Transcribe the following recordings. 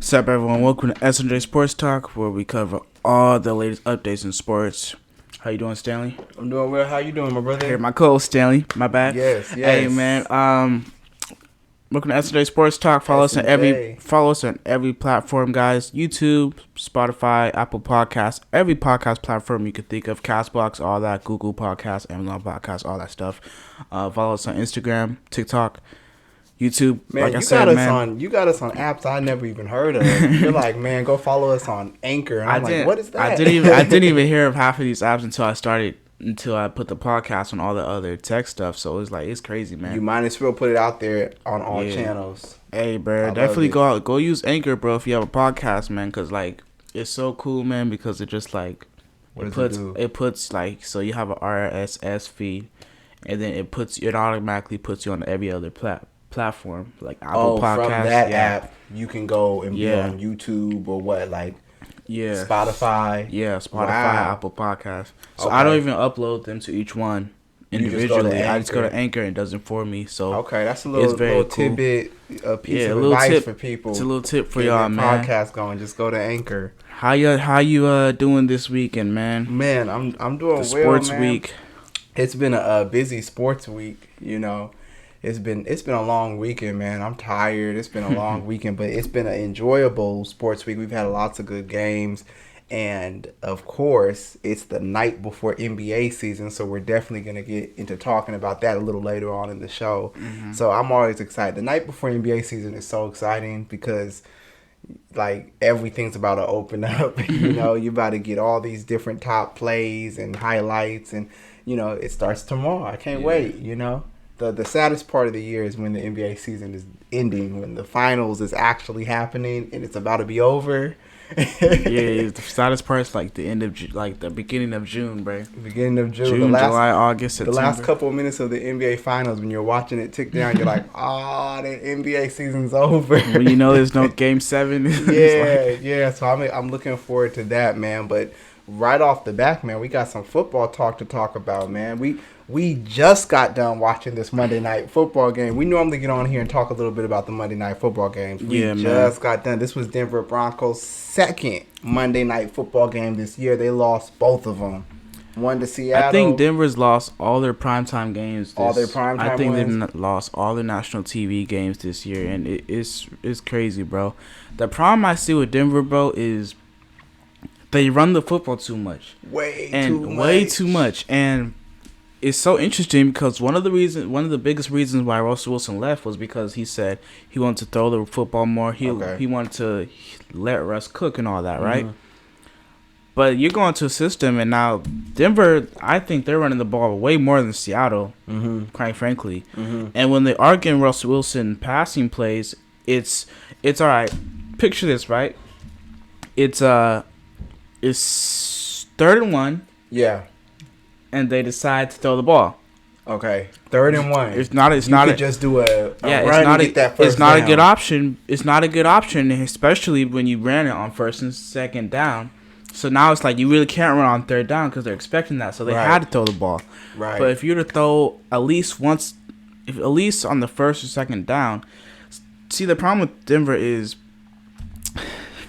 What's up, everyone? Welcome to S&J Sports Talk, where we cover all the latest updates in sports. How you doing, Stanley? I'm doing well. How you doing, my brother? Here, my co-host, Stanley. My bad. Yes. Hey, man. Welcome to S&J Sports Talk. Follow us on every platform, guys. YouTube, Spotify, Apple Podcasts, every podcast platform you could think of. Castbox, all that. Google Podcasts, Amazon Podcasts, all that stuff. Follow us on Instagram, TikTok, YouTube. Man, like I said, you got us on apps I never even heard of. You're like, man, go follow us on Anchor. And I'm like, what is that? I didn't even hear of half of these apps until I put the podcast on all the other tech stuff. So it's crazy, man. You might as well put it out there on all channels. Hey, bro, definitely go use Anchor, bro, if you have a podcast, man, because it's so cool, man, because it just it puts so you have an RSS feed, and then it automatically puts you on every other platform, like Apple Podcasts. From that app, you can go and be on YouTube or what, Spotify. Yeah, Spotify, wow. Apple Podcasts. So I don't even upload them to each one individually. I just go to Anchor and it does it for me. So that's a little cool tidbit, a piece of advice for people. It's a little tip for y'all, man. Podcast going, just go to Anchor. How you doing this weekend, man? Man, I'm doing well, sports week. It's been a busy sports week, you know. It's been a long weekend, man. I'm tired. It's been a long weekend, but it's been an enjoyable sports week. We've had lots of good games. And, of course, it's the night before NBA season, so we're definitely going to get into talking about that a little later on in the show. Mm-hmm. So I'm always excited. The night before NBA season is so exciting because, everything's about to open up. You know, you're about to get all these different top plays and highlights, and, you know, it starts tomorrow. I can't wait, you know. The saddest part of the year is when the NBA season is ending, when the finals is actually happening and it's about to be over. The saddest part is the end of the beginning of June, bro. Beginning of June, July, August, September. The last couple of minutes of the NBA finals, when you're watching it tick down, you're like, the NBA season's over. When you know there's no Game 7. So I'm looking forward to that, man. But right off the bat, man, we got some football talk to talk about, man. We just got done watching this Monday night football game. We normally get on here and talk a little bit about the Monday night football games. We just got done. This was Denver Broncos' second Monday night football game this year. They lost both of them. One to Seattle. I think Denver's lost all their primetime games. I think they've lost all their national TV games this year, and it's crazy, bro. The problem I see with Denver, bro, is they run the football too much. Way too much. And it's so interesting because one of the biggest reasons why Russell Wilson left was because he said he wanted to throw the football more. He wanted to let Russ cook and all that, right? Mm-hmm. But you're going to a system, and now Denver, I think they're running the ball way more than Seattle, quite frankly. Mm-hmm. And when they are getting Russell Wilson passing plays, it's all right. Picture this, right? It's 3rd and 1. Yeah. And they decide to throw the ball. Okay, 3rd and 1. It's not just do a run and get that first down. A good option. It's not a good option, especially when you ran it on 1st and 2nd down. So now it's you really can't run on 3rd down because they're expecting that. So they had to throw the ball. Right. But if you were to throw at least on the 1st or 2nd down, see the problem with Denver is.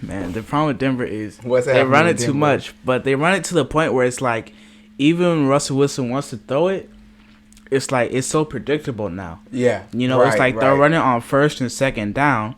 Man, the problem with Denver is they run it too much, but they run it to the point where it's even when Russell Wilson wants to throw it, it's so predictable now. Yeah. You know, they're running on 1st and 2nd down.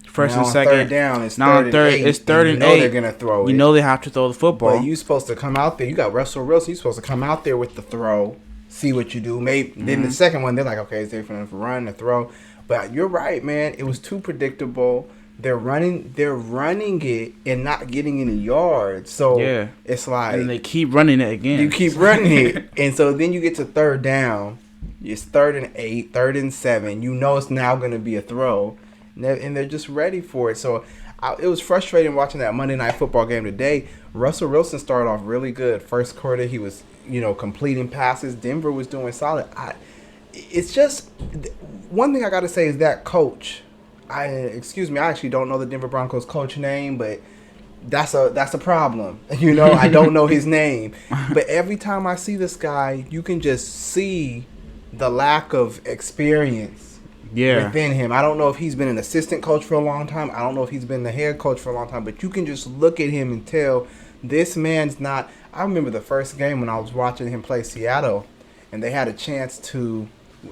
1st and 2nd. 3rd down. It's 3rd and 8. It's 3rd and 8. They're going to throw it. You know they have to throw the football. But you're supposed to come out there. You got Russell Wilson. You're supposed to come out there with the throw, see what you do. Maybe then the second one, they're like, okay, it's there for them to run, to throw. But you're right, man. It was too predictable. They're running it and not getting any yards. So it's and they keep running it again. You keep running it. And so then you get to 3rd down. It's 3rd and 8, 3rd and 7. You know it's now going to be a throw. And they're just ready for it. So it was frustrating watching that Monday night football game today. Russell Wilson started off really good. First quarter, he was, completing passes. Denver was doing solid. It's just one thing I got to say is that coach. I actually don't know the Denver Broncos coach name, but that's a problem. I don't know his name. But every time I see this guy, you can just see the lack of experience within him. I don't know if he's been an assistant coach for a long time. I don't know if he's been the head coach for a long time. But you can just look at him and tell this man's not. I remember the first game when I was watching him play Seattle, and they had a chance to.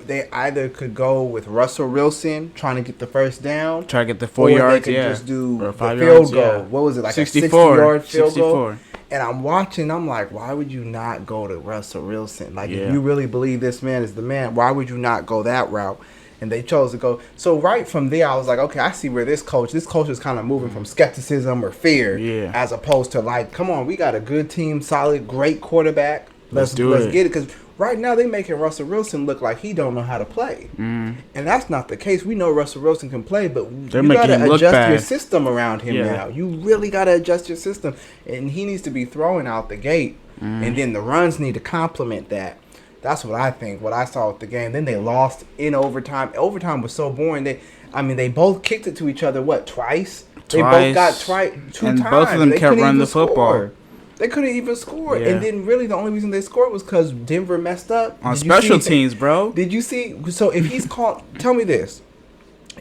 They either could go with Russell Wilson trying to get the first down, try to get the 4 yards, they could just do or the 5 field yards, goal. yeah. What was it, like 64, a 60-yard field 64. goal? And I'm watching, I'm like, why would you not go to Russell Wilson? Like, yeah. if you really believe this man is the man, why would you not go that route? And they chose to go. So right from there, I was like, okay, I see where this coach is kind of moving from skepticism or fear, as opposed to like, come on, we got a good team, solid, great quarterback. Let's get it. Because right now they're making Russell Wilson look like he don't know how to play. And that's not the case. We know Russell Wilson can play, but you got to adjust your system around him now. You really got to adjust your system. And he needs to be throwing out the gate. And then the runs need to complement that. That's what I think, what I saw with the game. Then they lost in overtime. Overtime was so boring. They both kicked it to each other, twice? They both got two times. And both of them kept running the football. They couldn't even score. Yeah. And then really the only reason they scored was because Denver messed up. On special teams, bro. Did you see? So if he's called, tell me this.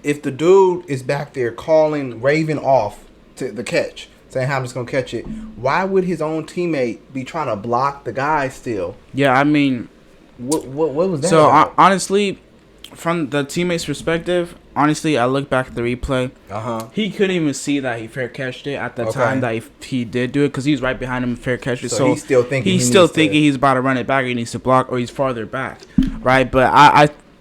If the dude is back there calling Raven off to the catch, saying, I'm just going to catch it, why would his own teammate be trying to block the guy still? Yeah, I mean... What was that? So, honestly, from the teammate's perspective, honestly, I look back at the replay. He couldn't even see that he fair catched it at the time that he did do it, because he was right behind him and fair catched it. So he's still thinking he's about to run it back, or he needs to block, or he's farther back, right? But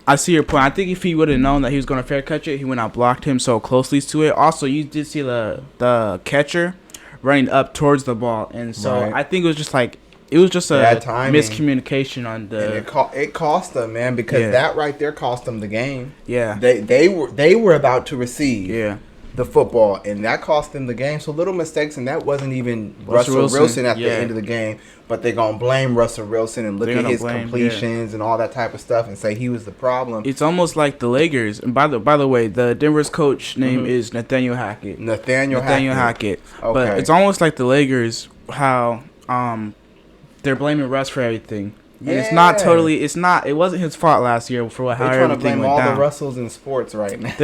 I see your point. I think if he would have known that he was going to fair catch it, he wouldn't have blocked him so closely to it. Also, you did see the catcher running up towards the ball, and so I think it was just like, it was just a miscommunication on the. And it cost them, man, because that right there cost them the game. Yeah, they were about to receive the football, and that cost them the game. So little mistakes, and that wasn't even Russell Wilson at the end of the game. But they're gonna blame Russell Wilson and look at his completions and all that type of stuff and say he was the problem. It's almost like the Lakers. And by the way, the Denver's coach name is Nathaniel Hackett. Nathaniel Hackett. Okay. But it's almost like the Lakers, how they're blaming Russ for everything. And it's not totally. It wasn't his fault last year for how everything went down. They're trying to blame all the Russells in sports right now.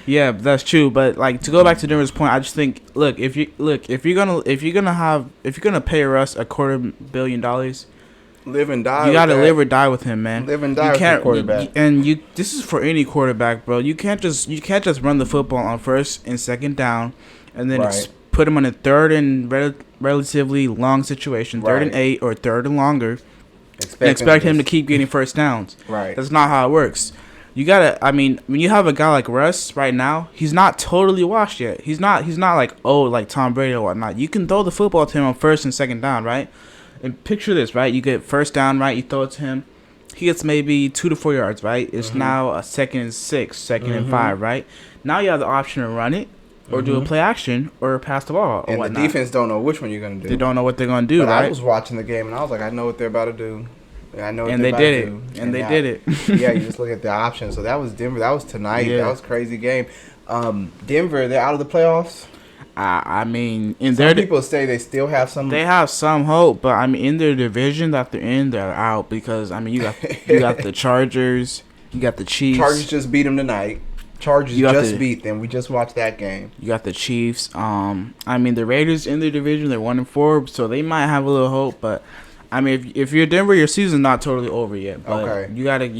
Yeah, that's true. But like, to go back to Denver's point, I just think, look, if you're gonna pay Russ $250 million, live and die. You gotta live or die with him, man. Live and die with the quarterback. This is for any quarterback, bro. You can't just run the football on first and second down, and then put him on a third and relatively long situation, 3rd and 8 or 3rd and longer, and expect him to keep getting first downs. Right. That's not how it works. You gotta. I mean, when you have a guy like Russ right now, he's not totally washed yet. He's not like like Tom Brady or whatnot. You can throw the football to him on 1st and 2nd down, right? And picture this, right? You get 1st down, right? You throw it to him. He gets maybe 2 to 4 yards, right? It's now a 2nd and 6, 2nd and 5, right? Now you have the option to run it, or do a play action, or pass the ball, or and whatnot. The defense don't know which one you're gonna do. They don't know what they're gonna do, right? I was watching the game and I was like, I know what they're about to do. I know what and they're they about did to it. do. And they did it. Yeah, you just look at the options. So that was Denver. That was tonight. That was a crazy game. Denver, they're out of the playoffs. I mean, some people say they still have some. They have some hope, but I mean, in their division that they're in, they're out because I mean, you got the Chargers, you got the Chiefs. Chargers just beat them tonight. Chargers just beat them. We just watched that game. You got the Chiefs. I mean, the Raiders in their division, they're 1-4, so they might have a little hope. But I mean, if you're Denver, your season's not totally over yet. But you gotta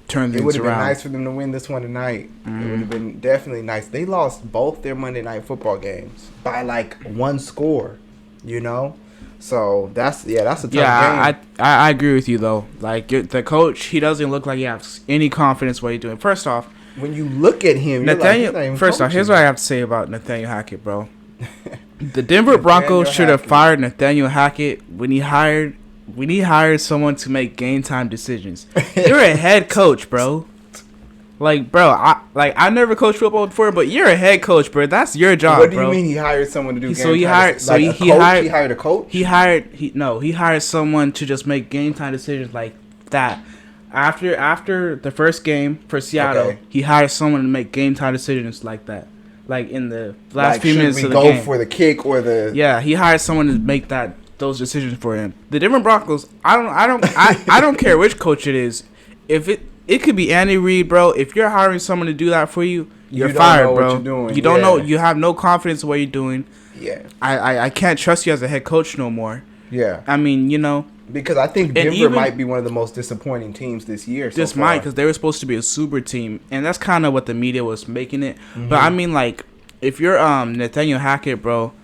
turn things around. It would have been nice for them to win this one tonight. It would have been definitely nice. They lost both their Monday Night Football games by like 1 score. You know. So that's a tough game. I agree with you though. Like the coach, he doesn't look like he has any confidence what he's doing. First off, when you look at him, first off, here's what I have to say about Nathaniel Hackett, bro. The Denver Broncos should have fired Nathaniel Hackett when he hired someone to make game time decisions. You're a head coach, bro. Like, bro, I never coached football before, but you're a head coach, bro. That's your job, bro. What do you mean he hired someone to do game time? He hired a coach? He hired someone to just make game time decisions like that. After the first game for Seattle, he hired someone to make game time decisions like that. Like in the last few minutes of the game. Should we go for the kick or the? Yeah, he hired someone to make those decisions for him. The Denver Broncos, I don't care which coach it is. If it could be Andy Reid, bro. If you're hiring someone to do that for you, you're don't fired, know bro. What you're doing. You don't know. You have no confidence in what you're doing. Yeah. I can't trust you as a head coach no more. Yeah. I mean, you know. Because I think Denver might be one of the most disappointing teams this year. This might, because they were supposed to be a super team, and that's kind of what the media was making it. Mm-hmm. But I mean, like, if you're Nathaniel Hackett, bro,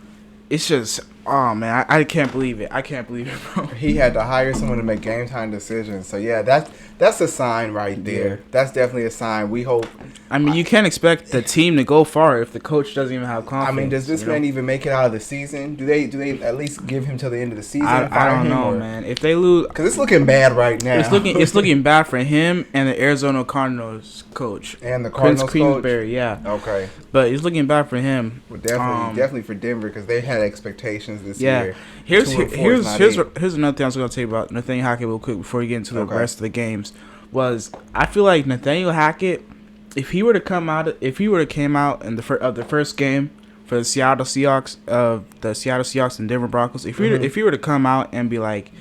it's just, oh man, I can't believe it. I can't believe it, bro. He had to hire someone to make game time decisions. So yeah, that's a sign right there. Yeah. That's definitely a sign. We hope. I mean, you can't expect the team to go far if the coach doesn't even have confidence. I mean, does this man even make it out of the season? Do they at least give him till the end of the season? I don't know, man. If they lose, because it's looking bad right now. It's looking bad for him and the Arizona Cardinals coach and the Cardinals coach. Yeah. Okay. But it's looking bad for him. Well, definitely for Denver, because they had expectations this Yeah. year. Here's another thing I was going to tell you about Nathaniel Hackett real quick before we get into the rest of the games. Was I feel like Nathaniel Hackett, if he were to came out in the first game for the Seattle Seahawks and Denver Broncos, if he were to come out and be like,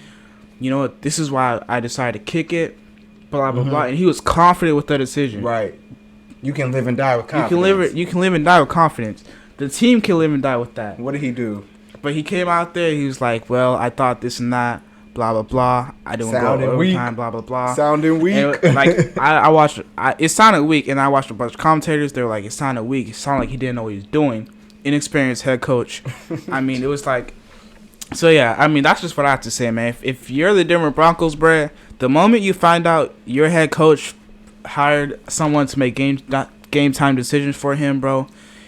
you know what, this is why I decided to kick it, blah blah blah, and he was confident with that decision. Right. You can live and die with confidence. You can live and die with confidence. The team can live and die with that. What did he do? But he came out there. He was like, well, I thought this and that. Blah blah blah. I didn't go overtime. Blah blah blah. Sounding weak. And like I watched. It sounded weak, and I watched a bunch of commentators. They were like, it sounded weak. It sounded like he didn't know what he was doing. Inexperienced head coach. I mean, it was like. So yeah, I mean that's just what I have to say, man. If you're the Denver Broncos, bruh, the moment you find out your head coach hired someone to make game time decisions for him, bro,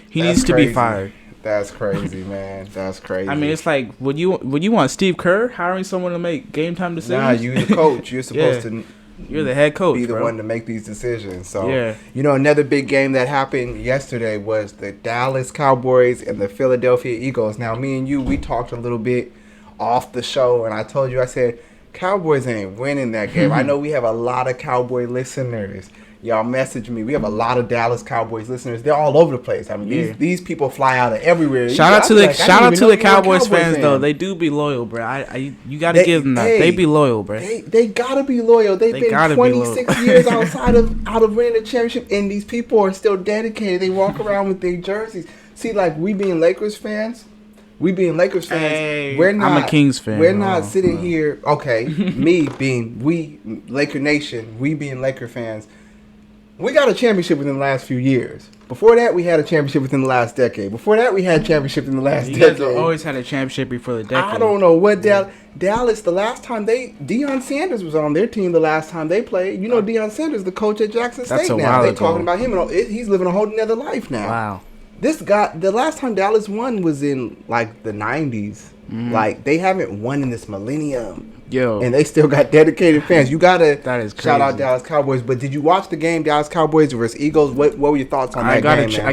he needs to be fired. That's crazy, man. That's crazy. I mean, it's like, would you want Steve Kerr hiring someone to make game time decisions? Nah, you're the coach. You're supposed to. You're the head coach. Be the one to make these decisions. So, yeah. You know, another big game that happened yesterday was the Dallas Cowboys and the Philadelphia Eagles. Now, me and you, we talked a little bit off the show, and I told you, I said, Cowboys ain't winning that game. I know we have a lot of Cowboy listeners. Y'all message me. We have a lot of Dallas Cowboys listeners. They're all over the place. I mean, these people fly out of everywhere. Shout out to the Cowboys fans though. They do be loyal, bro. You got to give them that. They be loyal, bro. They gotta be loyal. They've been 26 years out of winning the championship, and these people are still dedicated. They walk around with their jerseys. See, like we being Lakers fans. Hey, I'm a Kings fan. We're not sitting here. Okay, we Laker Nation. We being Laker fans. We got a championship within the last few years. Before that, we had a championship within the last decade. Before that, we had a championship in the last decade. You guys always had a championship before the decade. I don't know what Dallas, the last time Deion Sanders was on their team the last time they played. You know Deion Sanders, the coach at Jackson State now. They're talking about him. He's living a whole nother life now. Wow. This guy, the last time Dallas won was in, like, the 90s. Mm. Like, they haven't won in this millennium. Yo. And they still got dedicated fans. You got to shout out crazy. Dallas Cowboys. But did you watch the game, Dallas Cowboys versus Eagles? What were your thoughts on that game, man?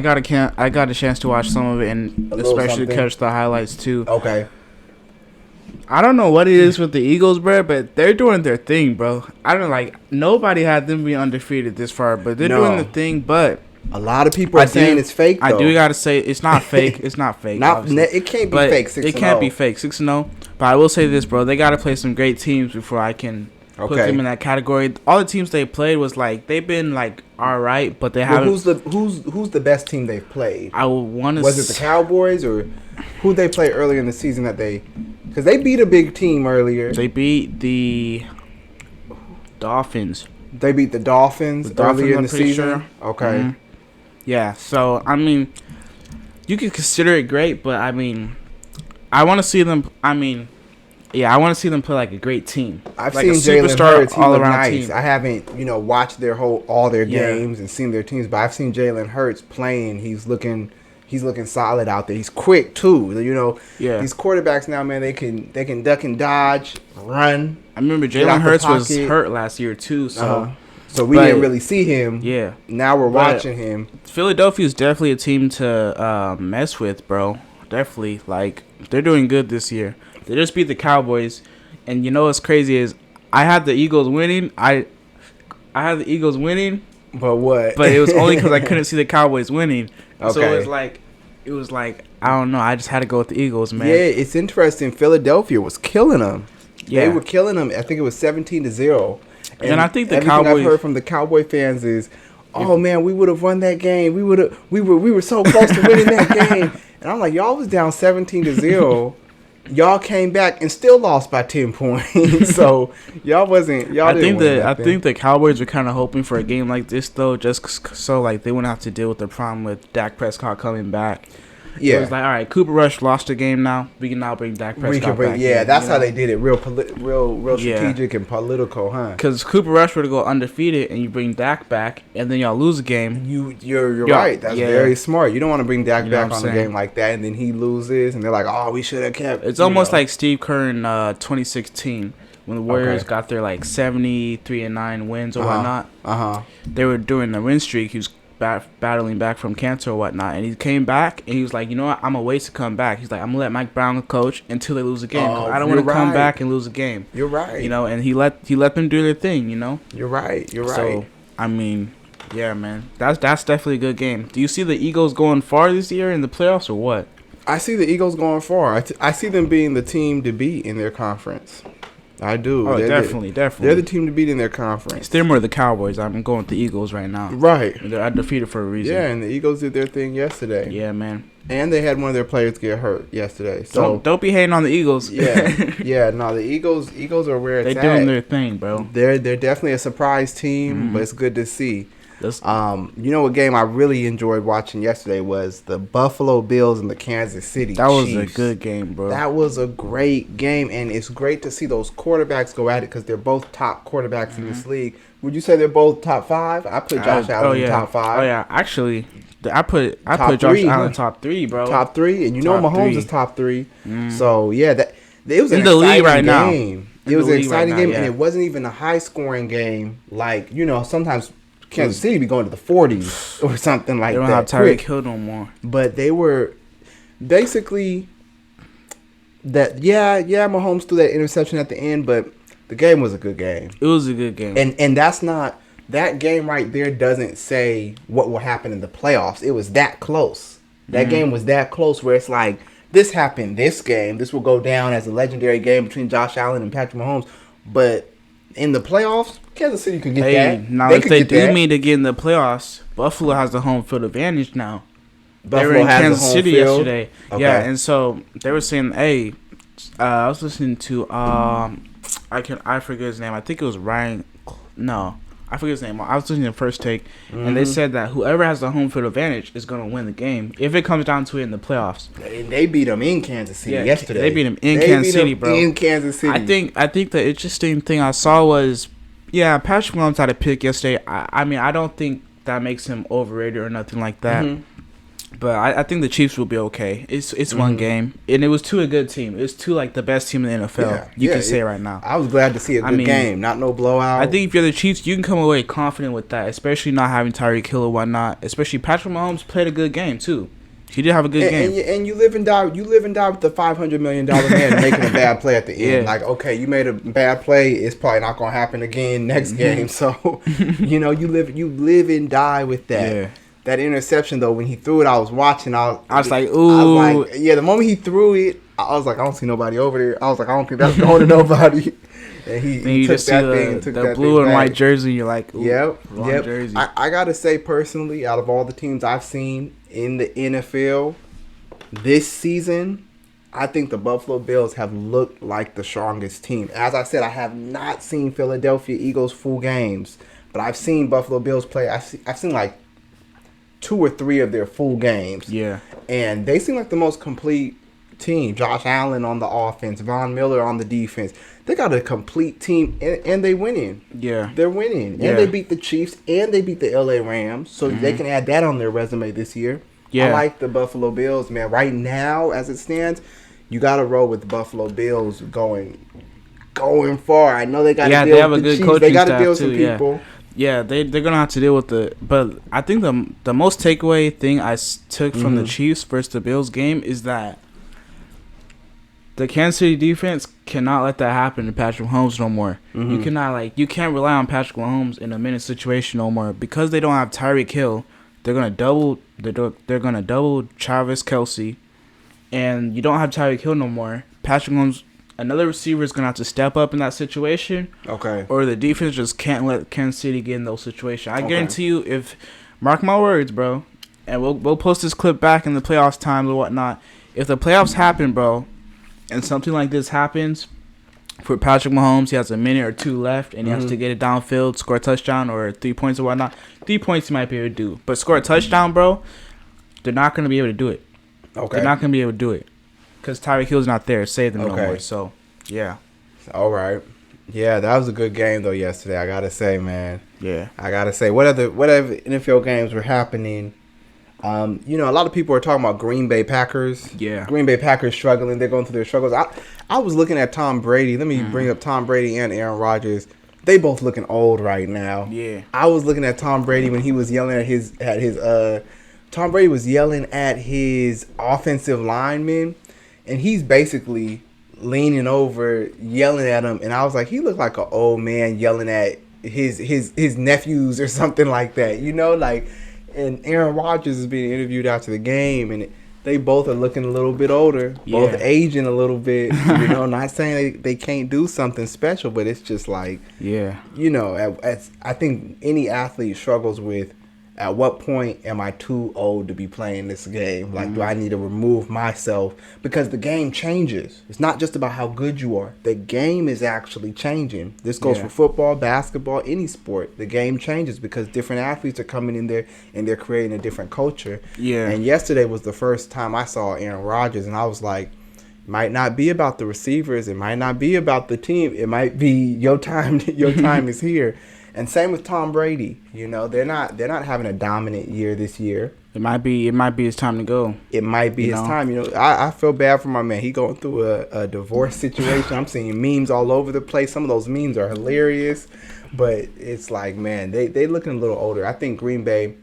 I got a chance to watch some of it, and especially catch the highlights, too. Okay. I don't know what it is with the Eagles, bro, but they're doing their thing, bro. I don't like, nobody had them be undefeated this far, but they're doing the thing, but... A lot of people are saying it's fake, though. I do got to say, it's not fake. It's not fake. It can't be fake, 6-0. It can't be fake, 6-0. But I will say this, bro. They got to play some great teams before I can put them in that category. All the teams they played was, like, they've been, like, all right, but they haven't. Who's the best team they've played? I would want to. Was it the Cowboys, or who they play earlier in the season that they... Because they beat a big team earlier. They beat the Dolphins. They beat the Dolphins earlier in the season? Sure. Okay. Mm-hmm. Yeah, so, I mean, you could consider it great, but, I mean, I want to see them, I want to see them play like a great team. I've like seen Jalen Hurts, he looked nice. Team. I haven't, watched all their games and seen their teams, but I've seen Jalen Hurts playing. He's looking solid out there. He's quick too. These quarterbacks now, man, they can duck and dodge, run. I remember Jalen Hurts was hurt last year too, so so we didn't really see him. Yeah. Now we're watching him. Philadelphia is definitely a team to mess with, bro. Definitely. Like, they're doing good this year. They just beat the Cowboys. And you know what's crazy is I had the Eagles winning. I had the Eagles winning. But what? But it was only because I couldn't see the Cowboys winning. Okay. So it was like, I don't know. I just had to go with the Eagles, man. Yeah, it's interesting. Philadelphia was killing them. Yeah. They were killing them. I think it was 17-0. And I think the everything Cowboys. I've heard from the Cowboy fans is, "Oh man, we would have won that game. We were so close to winning that game." And I'm like, y'all was down 17-0. Y'all came back and still lost by 10 points. So y'all wasn't. Y'all didn't win. I think the Cowboys were kind of hoping for a game like this though, just so like they wouldn't have to deal with the problem with Dak Prescott coming back. Yeah, it was like, all right, Cooper Rush lost the game now. We can now bring Dak Prescott back. Yeah, that's how they did it. Real strategic and political, huh? Because Cooper Rush were to go undefeated, and you bring Dak back, and then y'all lose a game. You're right. That's very smart. You don't want to bring Dak back on a game like that, and then he loses, and they're like, "Oh, we should have kept." It's almost like Steve Kerr in 2016 when the Warriors got their like 73-9 wins or whatnot. They were doing the win streak. He was battling back from cancer or whatnot, and he came back and he was like, you know what, I'm gonna wait to come back. He's like, I'm gonna let Mike Brown coach until they lose a game. I don't want to come back and lose a game. You're right. You know, and he let them do their thing. You know. You're right. So I mean, yeah, man, that's definitely a good game. Do you see the Eagles going far this year in the playoffs or what? I see the Eagles going far. I see them being the team to beat in their conference. I do. Oh, definitely. They're the team to beat in their conference. It's more the Cowboys. I'm going with the Eagles right now. Right. They're undefeated for a reason. Yeah, and the Eagles did their thing yesterday. Yeah, man. And they had one of their players get hurt yesterday. So don't be hating on the Eagles. Yeah. No, the Eagles are where it's at. They're doing their thing, bro. They're definitely a surprise team, but it's good to see. You know what game I really enjoyed watching yesterday was the Buffalo Bills and the Kansas City Chiefs. That was a good game, bro. That was a great game, and it's great to see those quarterbacks go at it because they're both top quarterbacks in this league. Would you say they're both top 5? I put Josh Allen in top 5. Oh yeah, actually, I put Josh Allen top 3, bro. Top 3, and you know Mahomes is top 3. So yeah, it was an the league right game. It was an exciting game, yeah. and it wasn't even a high scoring game. Like sometimes Kansas City be going to the 40s or something like that. They don't have Tyreek Hill no more. But they were basically that. Yeah, Mahomes threw that interception at the end, but the game was a good game. It was a good game. And that's not, that game right there doesn't say what will happen in the playoffs. It was that close. That game was that close where it's like, this happened this game. This will go down as a legendary game between Josh Allen and Patrick Mahomes. But in the playoffs, Kansas City could get that. Now, if they do mean to get in the playoffs, Buffalo has the home field advantage now. They were in Kansas City yesterday. Okay. Yeah, and so they were saying, hey, I was listening to, I forget his name. I think it was Ryan. No, I forget his name. I was listening to First Take, and they said that whoever has the home field advantage is going to win the game if it comes down to it in the playoffs. And they beat them in Kansas City yesterday. They beat them in Kansas City, bro. In Kansas City. I think the interesting thing I saw was, Patrick Mahomes had a pick yesterday. I mean, I don't think that makes him overrated or nothing like that. But I think the Chiefs will be okay. It's one game, and it was to a good team. It's to like the best team in the NFL. You can say right now. I was glad to see a good game, not no blowout. I think if you're the Chiefs, you can come away confident with that, especially not having Tyreek Hill or whatnot. Especially Patrick Mahomes played a good game too. He did have a good game. And you live and die. You live and die with the $500 million man making a bad play at the end. Like, okay, you made a bad play. It's probably not gonna happen again next game. So, you live and die with that. Yeah. That interception though, when he threw it, I was watching. I was like, ooh. The moment he threw it, I was like, I don't see nobody over there. I was like, I don't think that's going to nobody. And he took that thing and took that blue and back. White jersey. You're like, ooh, yep. jersey. I gotta say personally, out of all the teams I've seen in the NFL this season, I think the Buffalo Bills have looked like the strongest team. As I said, I have not seen Philadelphia Eagles full games, but I've seen Buffalo Bills play. I've seen like 2 or 3 of their full games. Yeah. And they seem like the most complete team. Josh Allen on the offense, Von Miller on the defense. They got a complete team, and they winning. Yeah. They're winning. Yeah. And they beat the Chiefs, and they beat the LA Rams, so they can add that on their resume this year. Yeah. I like the Buffalo Bills, man. Right now, as it stands, you got to roll with the Buffalo Bills going far. I know they got to deal with the Chiefs. They got to deal with some people. Yeah, they're gonna have to deal with but I think the most takeaway thing I took from the Chiefs versus the Bills game is that the Kansas City defense cannot let that happen to Patrick Mahomes no more. You can't rely on Patrick Mahomes in a minute situation no more because they don't have Tyreek Hill. They're gonna double Travis Kelce, and you don't have Tyreek Hill no more. Patrick Mahomes another receiver is gonna have to step up in that situation. Okay. Or the defense just can't let Kansas City get in those situations. I guarantee you, if mark my words, bro, and we'll post this clip back in the playoffs times or whatnot. If the playoffs happen, bro, and something like this happens for Patrick Mahomes, he has a minute or two left, and he has to get it downfield, score a touchdown or 3 points or whatnot. 3 points he might be able to do, but score a touchdown, bro, they're not gonna be able to do it. Okay. They're not gonna be able to do it because Tyreek Hill's not there to save them no more. So, yeah. All right. Yeah, that was a good game though yesterday. I gotta say, man. Yeah. I gotta say, whatever NFL games were happening. A lot of people are talking about Green Bay Packers. Yeah. Green Bay Packers struggling. They're going through their struggles. I was looking at Tom Brady. Let me bring up Tom Brady and Aaron Rodgers. They both looking old right now. Yeah. I was looking at Tom Brady when he was yelling at his Tom Brady was yelling at his offensive lineman, and he's basically leaning over, yelling at him. And I was like, he looked like an old man yelling at his nephews or something like that. And Aaron Rodgers is being interviewed after the game, and they both are looking a little bit older, both aging a little bit. Not saying they can't do something special, but it's just like, I think any athlete struggles with, at what point am I too old to be playing this game? Like, do I need to remove myself? Because the game changes. It's not just about how good you are. The game is actually changing. This goes for football, basketball, any sport. The game changes because different athletes are coming in there and they're creating a different culture. Yeah. And yesterday was the first time I saw Aaron Rodgers, and I was like, it might not be about the receivers. It might not be about the team. It might be your time. Your time is here. And same with Tom Brady. They're not having a dominant year this year. It might be his time to go. It might be his time. I feel bad for my man. He going through a divorce situation. I'm seeing memes all over the place. Some of those memes are hilarious, but it's like, man, they looking a little older. I think Green Bay.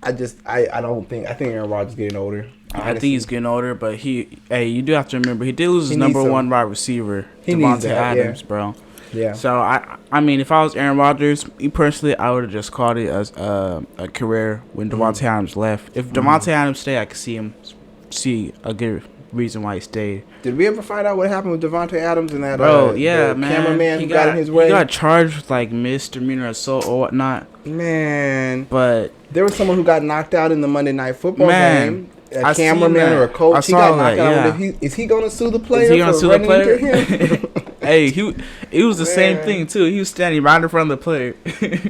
I think Aaron Rodgers getting older. I think he's getting older, but you do have to remember he did lose his number one wide receiver, Devontae Adams, bro. Yeah. So I mean, if I was Aaron Rodgers, me personally, I would have just called it as a career when Devontae Adams left. If Devontae Adams stayed, I could see a good reason why he stayed. Did we ever find out what happened with Devontae Adams and that? Man, cameraman who got in his way. He got charged with like misdemeanor assault or whatnot. Man, but there was someone who got knocked out in the Monday Night Football game. A cameraman or a coach. He got knocked out. Is he gonna sue the player? Is he gonna sue the player? Him? Hey, it was the same thing too. He was standing right in front of the player.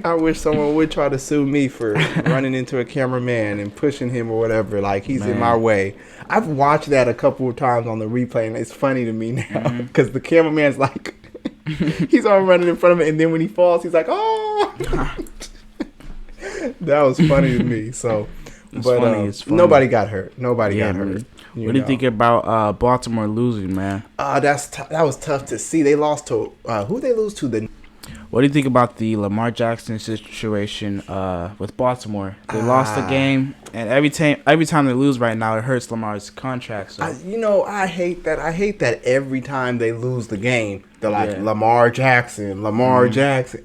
I wish someone would try to sue me for running into a cameraman and pushing him or whatever. Like, he's in my way. I've watched that a couple of times on the replay, and it's funny to me now because the cameraman's like, he's all running in front of it, and then when he falls, he's like, oh. That was funny to me. So, it's funny. Nobody got hurt. Nobody got hurt. What do you think about Baltimore losing, man? That was tough to see. They lost to who they lose to? What do you think about the Lamar Jackson situation with Baltimore? They lost the game, and every time they lose right now, it hurts Lamar's contract. So. I hate that. I hate that every time they lose the game, they're like Lamar Jackson.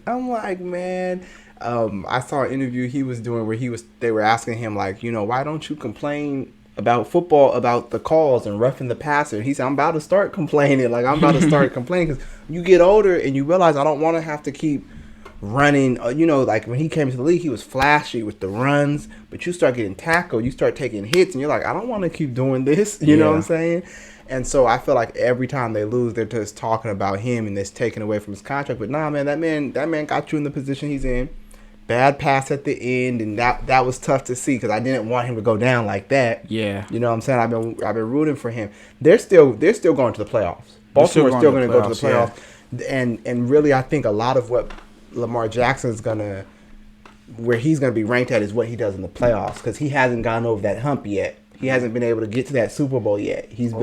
I'm like, man. I saw an interview he was doing where they were asking him like, why don't you complain about football, about the calls and roughing the passer? He said, I'm about to start complaining. Like, I'm about to start complaining because you get older and you realize I don't want to have to keep running. Like when he came to the league, he was flashy with the runs, but you start getting tackled, you start taking hits, and you're like, I don't want to keep doing this. You know what I'm saying? And so I feel like every time they lose, they're just talking about him and it's taken away from his contract. But nah, man, that man got you in the position he's in. Bad pass at the end, and that was tough to see because I didn't want him to go down like that. Yeah, you know what I'm saying? I've been rooting for him. They're still going to the playoffs. Baltimore's still going to go to the playoffs, and really, I think a lot of what Lamar Jackson is where he's gonna be ranked at is what he does in the playoffs because he hasn't gone over that hump yet. He hasn't been able to get to that Super Bowl yet. He's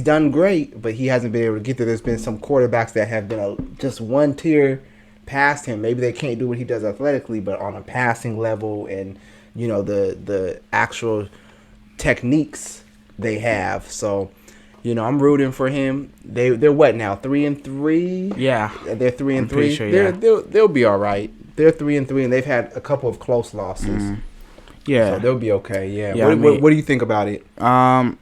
done great, but he hasn't been able to get there. There's been some quarterbacks that have been just one tier past him. Maybe they can't do what he does athletically, but on a passing level and the actual techniques they have. So I'm rooting for him. They're what now, 3-3? Yeah, they're 3-3. Sure, they'll be all right. They're 3-3, and they've had a couple of close losses. Yeah, so they'll be okay. Yeah. What do you think about it? I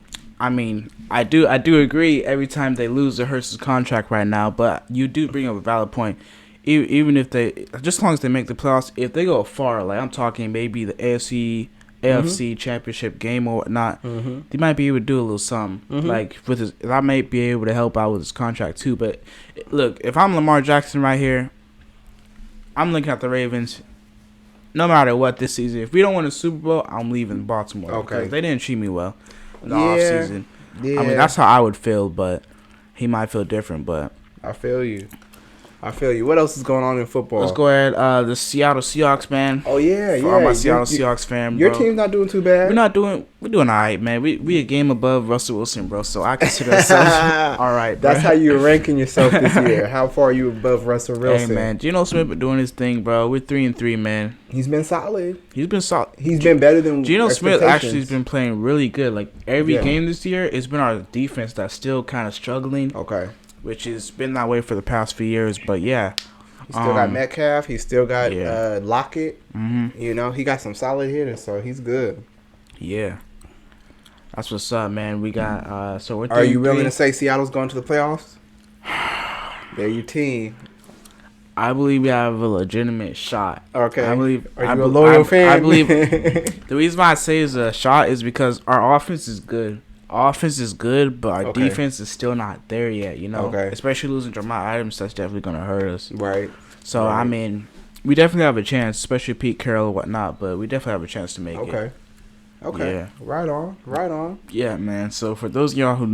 I mean, I do agree. Every time they lose, it hurts his contract right now. But you do bring up a valid point. Even if they, just as long as they make the playoffs, if they go far, like I'm talking maybe the AFC championship game or whatnot, they might be able to do a little something. Like with his, I might be able to help out with his contract too. But look, if I'm Lamar Jackson right here, I'm looking at the Ravens. No matter what this season, if we don't win a Super Bowl, I'm leaving Baltimore. Okay, because they didn't treat me well in the offseason. Yeah. I mean, that's how I would feel, but he might feel different. But I feel you. What else is going on in football? Let's go ahead. The Seattle Seahawks, man. Oh yeah. For all my Seattle Seahawks fan, your bro. Team's not doing too bad. We're doing all right, man. We a game above Russell Wilson, bro. So I consider ourselves all right. Bro. That's how you're ranking yourself this year. How far are you above Russell Wilson? Hey, man. Geno Smith been doing his thing, bro. We're 3-3, man. He's been solid. He's been better than Geno Smith actually has been playing really good. Like every game this year, it's been our defense that's still kind of struggling. Okay. Which has been that way for the past few years, but yeah. He still got Metcalf. He still got Lockett. You know, he got some solid hitters, so he's good. Yeah. That's what's up, man. We got so we're 3-3. Are you willing to say Seattle's going to the playoffs? They're your team. I believe we have a legitimate shot. Okay. I believe. Are you a loyal fan? I believe. The reason why I say it's a shot is because our offense is good. Offense is good, but our defense is still not there yet, you know? Okay. Especially losing Jamal Adams, that's definitely going to hurt us. Right. So, I mean, we definitely have a chance, especially Pete Carroll and whatnot, but we definitely have a chance to make it. Okay. Yeah. Right on. Yeah, man. So, for those of y'all who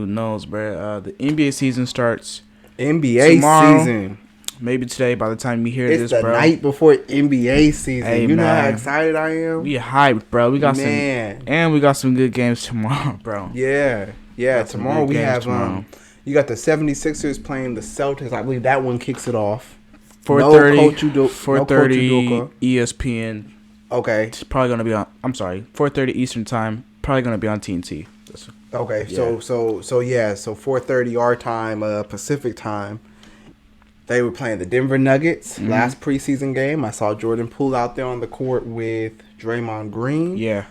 knows, bro, the NBA season starts tomorrow. Season. Maybe today, by the time you hear this, bro. It's the night before NBA season. Hey, you know how excited I am? We hyped, bro. We got some good games tomorrow, bro. Yeah. Tomorrow we have you got the 76ers playing the Celtics. I believe that one kicks it off. 4:30 ESPN. Okay. It's probably gonna be on. I'm sorry, 4:30 Eastern time. Probably gonna be on TNT. Okay. Yeah. So 4:30 our time, Pacific time. They were playing the Denver Nuggets last preseason game. I saw Jordan Poole out there on the court with Draymond Green. Yeah.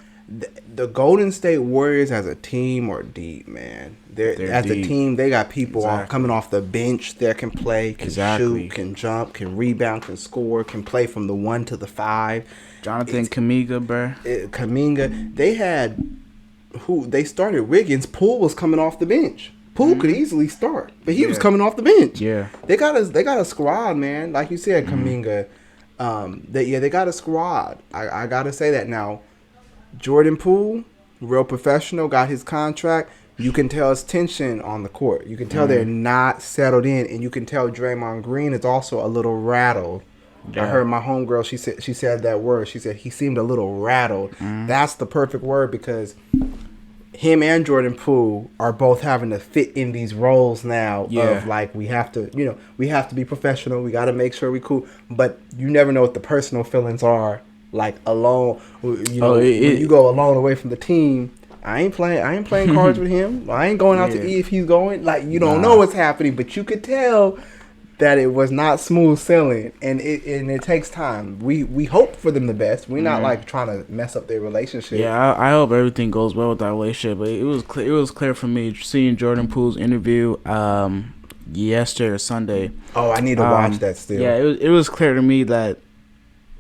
The Golden State Warriors as a team are deep, man. They're as deep. A team, they got people coming off the bench that can play, can shoot, can jump, can rebound, can score, can play from the 1 to the 5. Jonathan Kuminga, bro. Kuminga. They started Wiggins. Poole was coming off the bench. Poole could easily start, but he was coming off the bench. Yeah, they got a squad, man. Like you said, Kuminga. They got a squad. I gotta say that now. Jordan Poole, real professional, got his contract. You can tell it's tension on the court. You can tell they're not settled in, and you can tell Draymond Green is also a little rattled. Yeah. I heard my homegirl. She said that word. She said he seemed a little rattled. That's the perfect word because him and Jordan Poole are both having to fit in these roles now of like we have to be professional. We got to make sure we cool, but you never know what the personal feelings are. Like alone, when you go alone away from the team, I ain't playing cards with him. I ain't going out to eat if he's going. Like you don't know what's happening, but you could tell that it was not smooth sailing, and it takes time. We hope for them the best. We're not like trying to mess up their relationship. Yeah, I hope everything goes well with that relationship. But it was clear for me seeing Jordan Poole's interview yesterday or Sunday. Oh, I need to watch that still. Yeah, it was clear to me that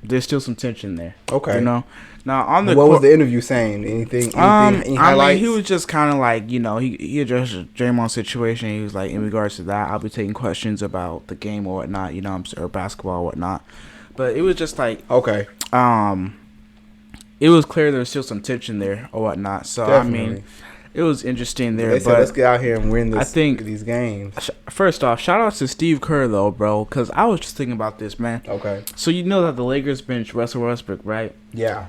there's still some tension there. Okay, Now what was the interview saying? Any highlights? I mean, he was just kind of like he addressed Draymond's situation. He was like, in regards to that, I'll be taking questions about the game or whatnot, or basketball or whatnot. But it was just like it was clear there was still some tension there or whatnot. So definitely. I mean, it was interesting there. They said, let's get out here and win these games. First off, shout out to Steve Kerr, though, bro, because I was just thinking about this, man. Okay. So you know that the Lakers bench Russell Westbrook, right? Yeah.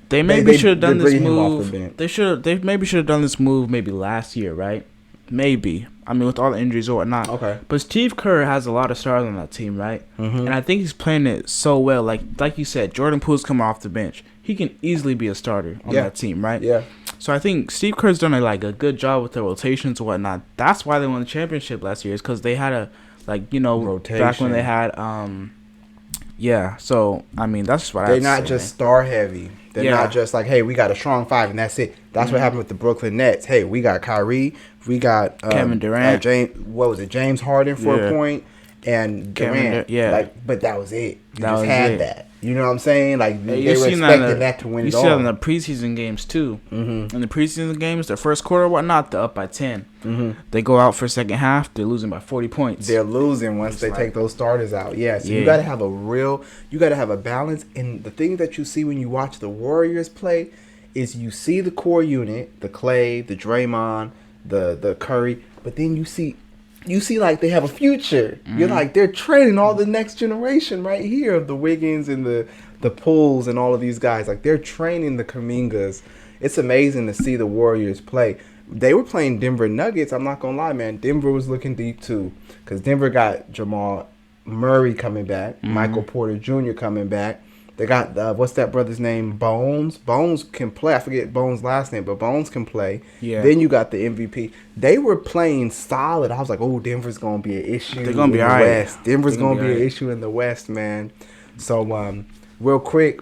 They should have done this move. They maybe should have done this move maybe last year, right? Maybe. I mean, with all the injuries or whatnot. Okay. But Steve Kerr has a lot of stars on that team, right? Mm-hmm. And I think he's playing it so well. Like you said, Jordan Poole's coming off the bench. He can easily be a starter on that team, right? Yeah. So I think Steve Kerr's done a good job with the rotations and whatnot. That's why they won the championship last year, is because they had rotation. Back when they had So I mean, that's what they're not just star heavy. They're not just like, hey, we got a strong five and that's it. That's what happened with the Brooklyn Nets. Hey, we got Kyrie, we got Kevin Durant, James Harden for a point, and Durant. But that was it. You just had that. You know what I'm saying? Like, they were expecting that to win it all. You see that in the preseason games, too. Mm-hmm. In the preseason games, the first quarter, whatnot, they're up by 10. Mm-hmm. They go out for second half, they're losing by 40 points. They're losing once they take those starters out. Yeah, so you got to have a balance. And the thing that you see when you watch the Warriors play is you see the core unit, the Clay, the Draymond, the Curry, but then you see like they have a future. Mm-hmm. You're like, they're training all the next generation right here of the Wiggins and the Pools and all of these guys. Like, they're training the Kumingas. It's amazing to see the Warriors play. They were playing Denver Nuggets. I'm not going to lie, man. Denver was looking deep, too, because Denver got Jamal Murray coming back, Michael Porter Jr. coming back. They got, what's that brother's name? Bones. Bones can play. I forget Bones' last name, but Bones can play. Yeah. Then you got the MVP. They were playing solid. I was like, oh, Denver's going to be an issue. They're going to be all right. West. Denver's going to be an issue in the West, man. So, real quick,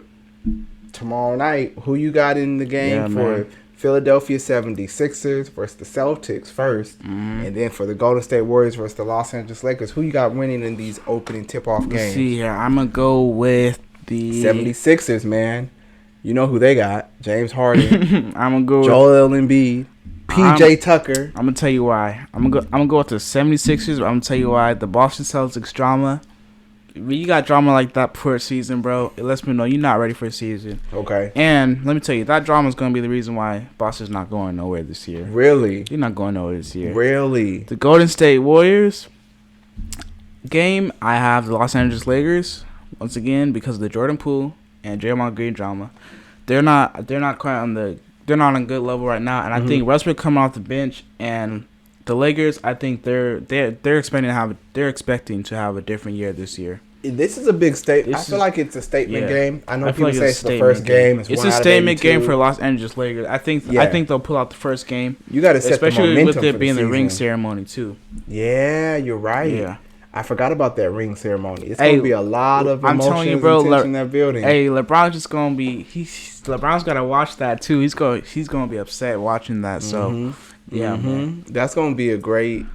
tomorrow night, who you got in the game for Philadelphia 76ers versus the Celtics first, and then for the Golden State Warriors versus the Los Angeles Lakers? Who you got winning in these opening tip-off games? Let's see here. I'm going to go with the 76ers, man. You know who they got. James Harden. I'm going to go Joel Embiid. PJ Tucker. I'm going to tell you why. I'm going to go with the 76ers, but I'm going to tell you why. The Boston Celtics drama. When you got drama like that per season, bro, it lets me know you're not ready for a season. Okay. And let me tell you, that drama is going to be the reason why Boston's not going nowhere this year. Really? You're not going nowhere this year. Really? The Golden State Warriors game, I have the Los Angeles Lakers. Once again, because of the Jordan Poole and Draymond Green drama, they're not quite on they're not on a good level right now. And I think Westbrook coming off the bench and the Lakers, I think they're expecting to have a different year this year. This is a big statement. I feel like it's a statement game. I know people say it's the first game. It's a statement game for Los Angeles Lakers. I think they'll pull out the first game. You got to set the momentum, especially with it being the ring ceremony too. Yeah, you're right. Yeah. I forgot about that ring ceremony. It's gonna be a lot of emotions. I'm telling you, bro. And tension in that building. Hey, LeBron's just gonna be. LeBron's gotta watch that too. He's gonna be upset watching that. So, man, that's gonna be a great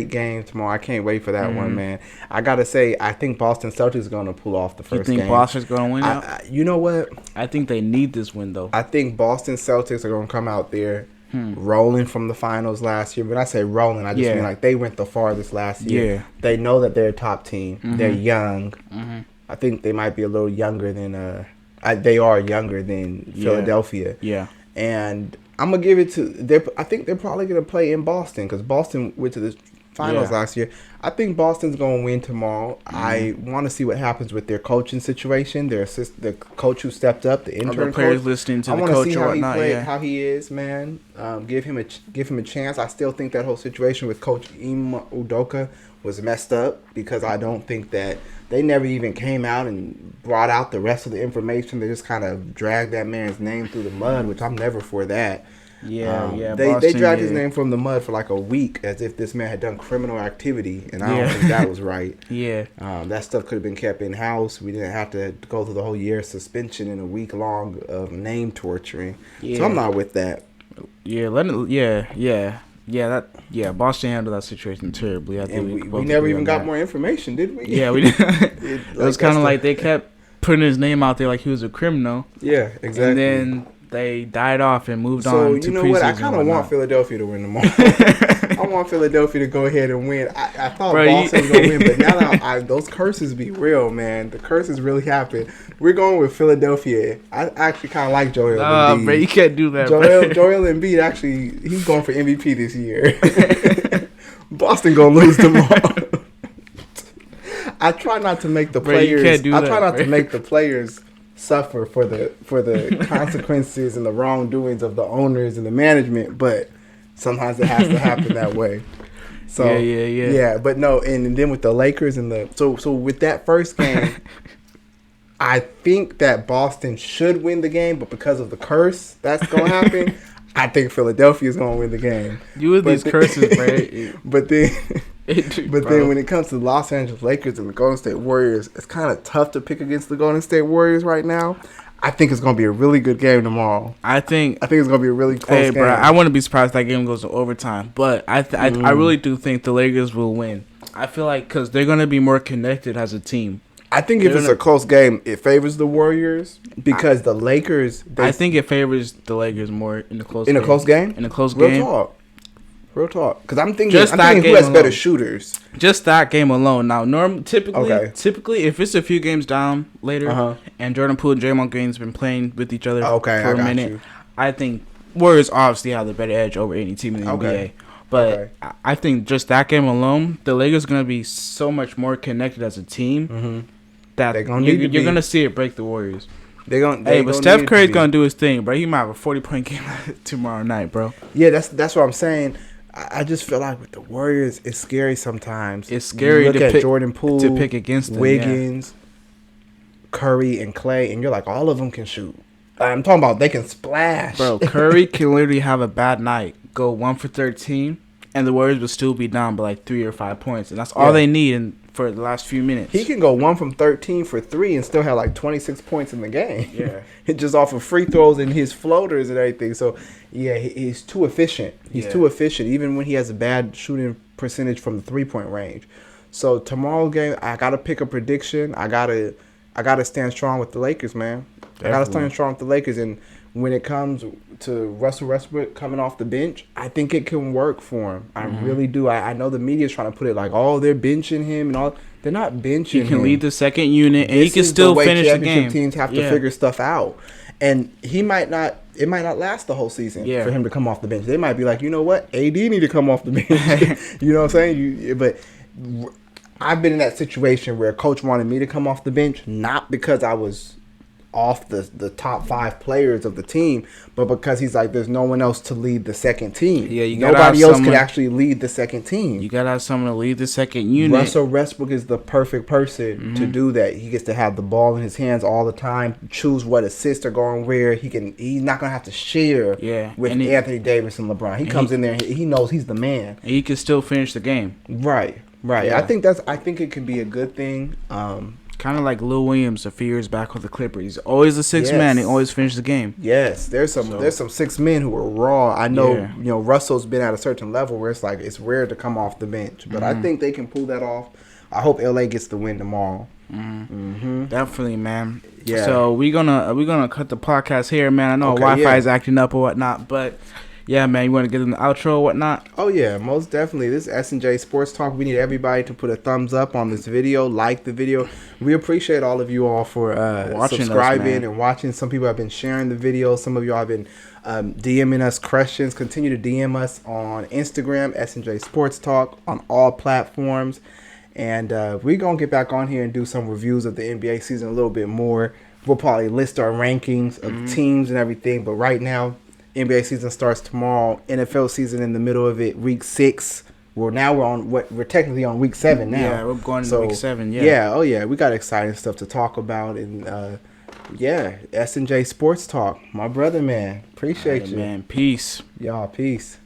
game tomorrow. I can't wait for that one, man. I gotta say, I think Boston Celtics is gonna pull off the first game. You think Boston's gonna win out? You know what? I think they need this win though. I think Boston Celtics are gonna come out there. Rolling from the finals last year. When I say rolling, I just mean like they went the farthest last year. Yeah. They know that they're a top team. They're young. I think they might be a little younger than they are younger than Philadelphia. Yeah. And I'm gonna give it to I think they're probably gonna play in Boston because Boston went to the finals last year. I think Boston's gonna win tomorrow. I want to see what happens with their coaching situation. The coach who stepped up, the intern the players listening to I the coach see or whatnot. How he is, man. Give him a chance. I still think that whole situation with Coach Ime Udoka was messed up because I don't think that they never even came out and brought out the rest of the information. They just kind of dragged that man's name through the mud, which I'm never for that. They dragged his name from the mud for like a week as if this man had done criminal activity, and I don't think that was right. That stuff could have been kept in house. We didn't have to go through the whole year suspension and a week long of name torturing. So I'm not with that. Boston handled that situation terribly. I think we never even got more information, did we? Yeah, we did. It was kind of like they kept putting his name out there like he was a criminal. Yeah, exactly. And then they died off and moved on to preseason. So, you know what? I kind of want Philadelphia to win tomorrow. I want Philadelphia to go ahead and win. I thought Boston was going to win, but now that those curses be real, man. The curses really happen. We're going with Philadelphia. I actually kind of like Joel Embiid. Bro, you can't do that, Joel Embiid, actually, he's going for MVP this year. Boston going to lose tomorrow. I try not to make the players. To make the players suffer for the consequences and the wrongdoings of the owners and the management, but sometimes it has to happen that way. So yeah. But no, and then with the Lakers and so with that first game, I think that Boston should win the game, but because of the curse that's gonna happen, I think Philadelphia is gonna win the game. You with these curses, right? But then when it comes to the Los Angeles Lakers and the Golden State Warriors, it's kind of tough to pick against the Golden State Warriors right now. I think it's gonna be a really good game tomorrow. I think it's gonna be a really close game. Bro, I wouldn't be surprised if that game goes to overtime. But I really do think the Lakers will win. I feel like because they're gonna be more connected as a team. I think if it's a close game, it favors the Warriors because the Lakers. I think it favors the Lakers more in the close. In a close game. In a close game. Real talk. Because I'm thinking who has better shooters. Just that game alone. Now, typically, if it's a few games down later, and Jordan Poole and Draymond Green's been playing with each other for a minute, I think Warriors obviously have the better edge over any team in the NBA. But I think just that game alone, the Lakers are going to be so much more connected as a team that you're going to see it break the Warriors. But Steph Curry's going to do his thing, bro. He might have a 40-point game tomorrow night, bro. Yeah, that's what I'm saying. I just feel like with the Warriors, it's scary sometimes. It's scary to pick Jordan Poole, to pick against them, Wiggins, Curry, and Clay, and you're like, all of them can shoot. I'm talking about they can splash. Bro, Curry can literally have a bad night, go 1 for 13, and the Warriors will still be down by like 3 or 5 points, and that's all they need for the last few minutes. He can go 1 from 13 for 3 and still have like 26 points in the game. Yeah, just off of free throws and his floaters and everything. So yeah, he's too efficient. He's too efficient, even when he has a bad shooting percentage from the 3-point range. So tomorrow's game, I gotta pick a prediction. I gotta stand strong with the Lakers, man. Definitely. I gotta stand strong with the Lakers, and when it comes to Russell Westbrook coming off the bench, I think it can work for him. I really do. I know the media is trying to put it like, oh, they're benching him and all. They're not benching him. He can lead the second unit, and he can still finish the game. Teams have to figure stuff out, and he might not. It might not last the whole season for him to come off the bench. They might be like, you know what, AD need to come off the bench. You know what I'm saying? But I've been in that situation where a coach wanted me to come off the bench, not because I was off the top 5 players of the team, but because he's like, there's no one else to lead the second team. Yeah, nobody else could actually lead the second team. You gotta have someone to lead the second unit. Russell Westbrook is the perfect person to do that. He gets to have the ball in his hands all the time, choose what assists are going where. He's not gonna have to share with Anthony Davis and LeBron. He comes in there and he knows he's the man. And he can still finish the game. Right. Yeah. I think it could be a good thing. Kind of like Lil Williams a few years back with the Clippers. He's always a sixth man. He always finishes the game. Yes, there's some 6 men who are raw. I know Russell's been at a certain level where it's like it's rare to come off the bench, but I think they can pull that off. I hope LA gets the win tomorrow. Definitely, man. Yeah. So we're gonna cut the podcast here, man. I know Wi-Fi is acting up or whatnot, but. Yeah, man, you want to get in the outro or whatnot? Oh, yeah, most definitely. This is S&J Sports Talk. We need everybody to put a thumbs up on this video, like the video. We appreciate all of you all for subscribing and watching. Some people have been sharing the video. Some of you all have been DMing us questions. Continue to DM us on Instagram, S&J Sports Talk, on all platforms. And we're going to get back on here and do some reviews of the NBA season a little bit more. We'll probably list our rankings of teams and everything. But right now, NBA season starts tomorrow. NFL season in the middle of it, week 6. We're technically on week 7 now. Yeah, we're going into week 7. Yeah. Yeah. Oh yeah, we got exciting stuff to talk about, and S&J Sports Talk, my brother, man. Appreciate you, man. Peace, y'all. Peace.